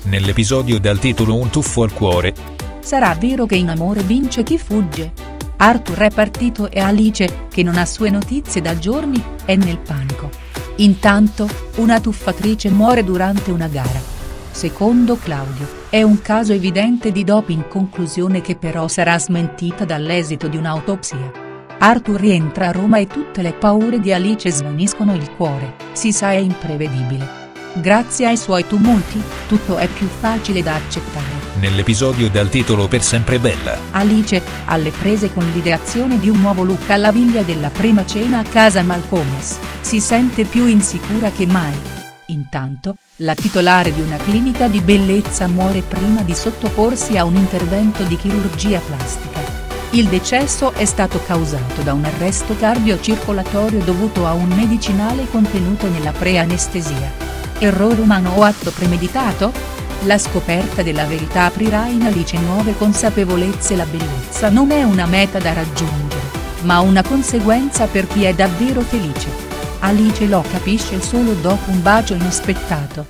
Nell'episodio dal titolo Un tuffo al cuore. Sarà vero che in amore vince chi fugge? Arthur è partito e Alice, che non ha sue notizie da giorni, è nel panico. Intanto, una tuffatrice muore durante una gara. Secondo Claudio, è un caso evidente di doping, conclusione che però sarà smentita dall'esito di un'autopsia. Arthur rientra a Roma e tutte le paure di Alice svaniscono, il cuore, si sa, è imprevedibile. Grazie ai suoi tumulti, tutto è più facile da accettare. Nell'episodio dal titolo Per sempre bella. Alice, alle prese con l'ideazione di un nuovo look alla viglia della prima cena a casa Malcomes, si sente più insicura che mai. Intanto, la titolare di una clinica di bellezza muore prima di sottoporsi a un intervento di chirurgia plastica. Il decesso è stato causato da un arresto cardiocircolatorio dovuto a un medicinale contenuto nella preanestesia. Errore umano o atto premeditato? La scoperta della verità aprirà in Alice nuove consapevolezze. La bellezza non è una meta da raggiungere, ma una conseguenza per chi è davvero felice. Alice lo capisce solo dopo un bacio inaspettato.